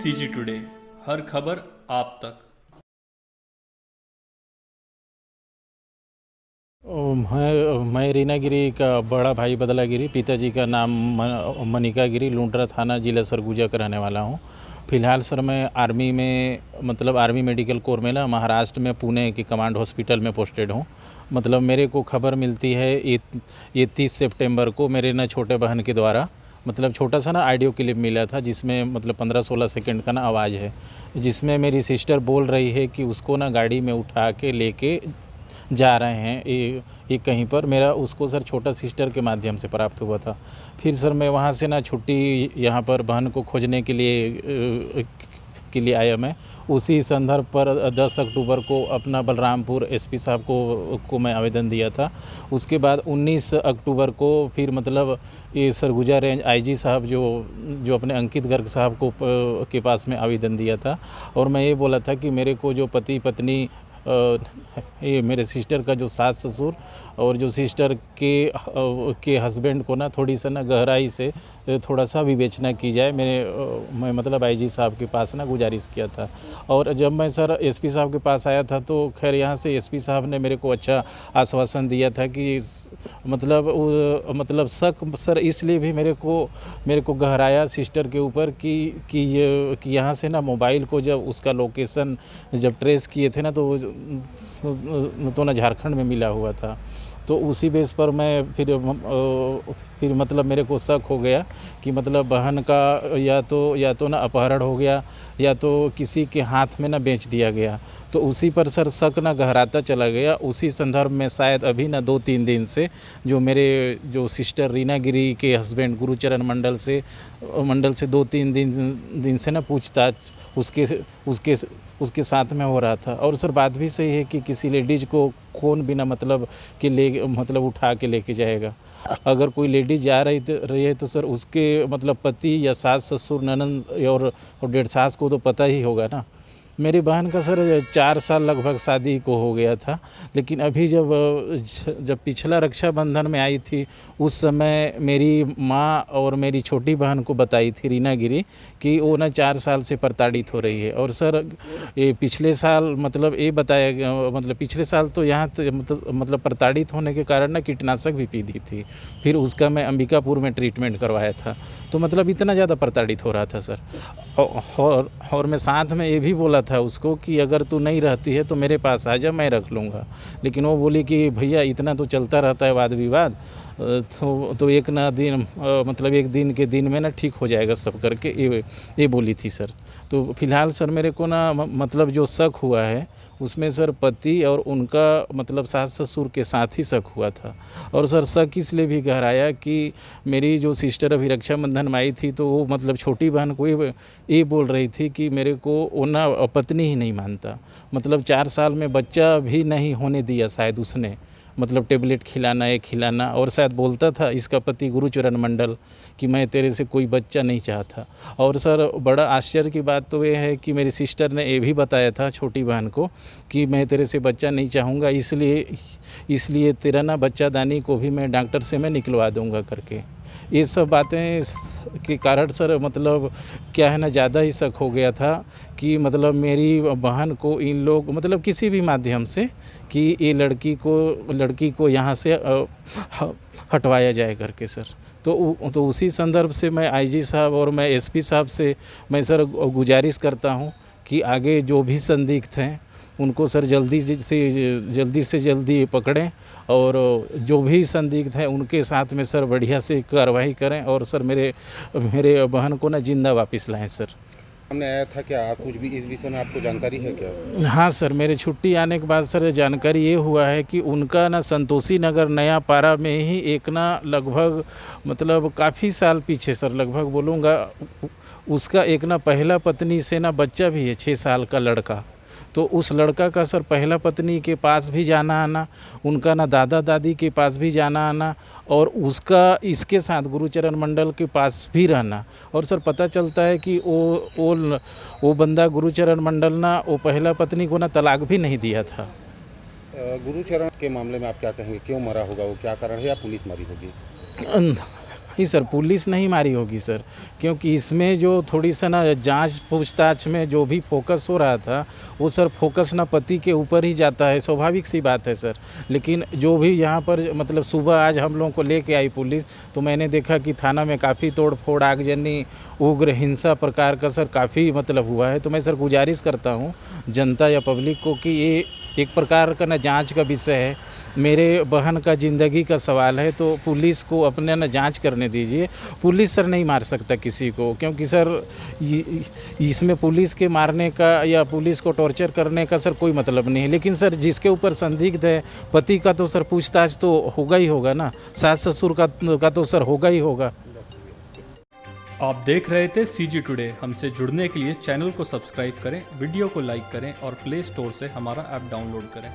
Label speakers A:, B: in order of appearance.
A: CG today, हर खबर आप तक।
B: मैं रीना गिरी का बड़ा भाई बदला गिरी, पिताजी का नाम मनिका गिरी, लुंड्रा थाना, जिला सरगुजा का रहने वाला हूँ। फ़िलहाल सर मैं आर्मी में आर्मी मेडिकल कोर में ना महाराष्ट्र में पुणे की कमांड हॉस्पिटल में पोस्टेड हूँ। मेरे को खबर मिलती है ये 30 सितंबर को मेरे ना छोटे बहन के द्वारा छोटा सा ना ऑडियो क्लिप मिला था, जिसमें 15-16 सेकंड का ना आवाज़ है, जिसमें मेरी सिस्टर बोल रही है कि उसको ना गाड़ी में उठा के लेके जा रहे हैं ये कहीं पर। मेरा उसको सर छोटा सिस्टर के माध्यम से प्राप्त हुआ था। फिर सर मैं वहाँ से ना छुट्टी यहाँ पर बहन को खोजने के लिए आया। मैं उसी संदर्भ पर 10 अक्टूबर को अपना बलरामपुर एसपी साहब को मैं आवेदन दिया था। उसके बाद 19 अक्टूबर को फिर ये सरगुजा रेंज आईजी साहब जो अपने अंकित गर्ग साहब के पास में आवेदन दिया था, और मैं ये बोला था कि मेरे को जो पति पत्नी ये मेरे सिस्टर का जो सास ससुर और जो सिस्टर के हस्बैंड को ना थोड़ी सा ना गहराई से थोड़ा सा विवेचना की जाए। मैं आईजी साहब के पास ना गुजारिश किया था। और जब मैं सर एसपी साहब के पास आया था तो खैर यहाँ से एसपी साहब ने मेरे को अच्छा आश्वासन दिया था कि शक सर इसलिए भी मेरे को गहराया सिस्टर के ऊपर कि यहाँ से ना मोबाइल को जब उसका लोकेशन जब ट्रेस किए थे ना तो ना झारखंड में मिला हुआ था। तो उसी बेस पर मैं फिर मेरे को शक हो गया कि बहन का या तो ना अपहरण हो गया या तो किसी के हाथ में ना बेच दिया गया। तो उसी पर सर शक ना गहराता चला गया। उसी संदर्भ में शायद अभी ना 2-3 दिन से जो सिस्टर रीना गिरी के हस्बैंड गुरुचरण मंडल से 2-3 दिन से ना पूछताछ उसके साथ में हो रहा था। और सर बात भी सही है कि किसी लेडीज को कौन बिना उठा के लेके जाएगा। अगर कोई लेडीज जा रही है तो सर उसके पति या सास ससुर ननंद और डेढ़ सास को तो पता ही होगा ना। मेरी बहन का सर 4 साल लगभग शादी को हो गया था, लेकिन अभी जब पिछला रक्षाबंधन में आई थी उस समय मेरी माँ और मेरी छोटी बहन को बताई थी रीना गिरी कि वो ना 4 साल से प्रताड़ित हो रही है। और सर ये पिछले साल ये बताया गया पिछले साल तो यहाँ प्रताड़ित होने के कारण ना कीटनाशक भी पी दी थी। फिर उसका मैं अंबिकापुर में ट्रीटमेंट करवाया था। तो इतना ज़्यादा प्रताड़ित हो रहा था सर। और मैं साथ में ये भी बोला था उसको कि अगर तू नहीं रहती है तो मेरे पास आ जा, मैं रख लूँगा। लेकिन वो बोली कि भैया इतना तो चलता रहता है वाद विवाद, तो एक ना दिन एक दिन के दिन में ना ठीक हो जाएगा सब करके, ये बोली थी सर। तो फिलहाल सर मेरे को ना जो शक हुआ है उसमें सर पति और उनका सास ससुर के साथ ही शक हुआ था। और सर शक इसलिए भी गहराया कि मेरी जो सिस्टर अभी रक्षाबंधन में आई थी तो वो छोटी बहन को ये बोल रही थी कि मेरे को वो ना पत्नी ही नहीं मानता। 4 साल में बच्चा भी नहीं होने दिया शायद उसने, टेबलेट खिलाना और शायद बोलता था इसका पति गुरुचरण मंडल कि मैं तेरे से कोई बच्चा नहीं चाहता। और सर बड़ा आश्चर्य की बात तो ये है कि मेरी सिस्टर ने ये भी बताया था छोटी बहन को कि मैं तेरे से बच्चा नहीं चाहूँगा, इसलिए तेरा ना बच्चादानी को भी मैं डॉक्टर से मैं निकलवा दूँगा करके। ये सब बातें के कारण सर क्या है ना ज़्यादा ही शक हो गया था कि मेरी बहन को इन लोग किसी भी माध्यम से कि ये लड़की को यहाँ से हटवाया जाए करके सर। तो उसी संदर्भ से मैं आईजी साहब और मैं एसपी साहब से मैं सर गुजारिश करता हूँ कि आगे जो भी संदिग्ध हैं उनको सर जल्दी से जल्दी पकड़ें, और जो भी संदिग्ध हैं उनके साथ में सर बढ़िया से कार्रवाई करें, और सर मेरे बहन को ना जिंदा वापस लाएं सर।
C: सामने आया था क्या कुछ भी इस विषय में आपको जानकारी है क्या?
B: हाँ सर, मेरे छुट्टी आने के बाद सर जानकारी ये हुआ है कि उनका ना संतोषी नगर नया पारा में ही एक ना लगभग काफ़ी साल पीछे सर, लगभग बोलूँगा उसका एक ना पहला पत्नी से ना बच्चा भी है 6 साल का लड़का। तो उस लड़का का सर पहला पत्नी के पास भी जाना आना, उनका ना दादा दादी के पास भी जाना आना, और उसका इसके साथ गुरुचरण मंडल के पास भी रहना। और सर पता चलता है कि वो बंदा गुरुचरण मंडल ना वो पहला पत्नी को ना तलाक भी नहीं दिया था।
C: गुरुचरण के मामले में आप क्या कहेंगे, क्यों मरा होगा वो, क्या कारण है या पुलिस मारी होगी?
B: नहीं सर, पुलिस नहीं मारी होगी सर, क्योंकि इसमें जो थोड़ी सा ना जांच पूछताछ में जो भी फोकस हो रहा था वो सर फोकस ना पति के ऊपर ही जाता है, स्वाभाविक सी बात है सर। लेकिन जो भी यहाँ पर मतलब सुबह आज हम लोगों को लेके आई पुलिस, तो मैंने देखा कि थाना में काफ़ी तोड़ फोड़, आगजनी, उग्र हिंसा प्रकार का सर काफ़ी मतलब हुआ है। तो मैं सर गुजारिश करता हूँ जनता या पब्लिक को कि ये एक प्रकार का ना जांच का विषय है, मेरे बहन का ज़िंदगी का सवाल है, तो पुलिस को अपने ना जांच करने दीजिए। पुलिस सर नहीं मार सकता किसी को, क्योंकि सर इसमें पुलिस के मारने का या पुलिस को टॉर्चर करने का सर कोई मतलब नहीं है। लेकिन सर जिसके ऊपर संदिग्ध है पति का, तो सर पूछताछ तो होगा ही होगा ना, सास ससुर का तो सर होगा ही होगा।
A: आप देख रहे थे CG टुडे। हमसे जुड़ने के लिए चैनल को सब्सक्राइब करें, वीडियो को लाइक करें और प्ले स्टोर से हमारा ऐप डाउनलोड करें।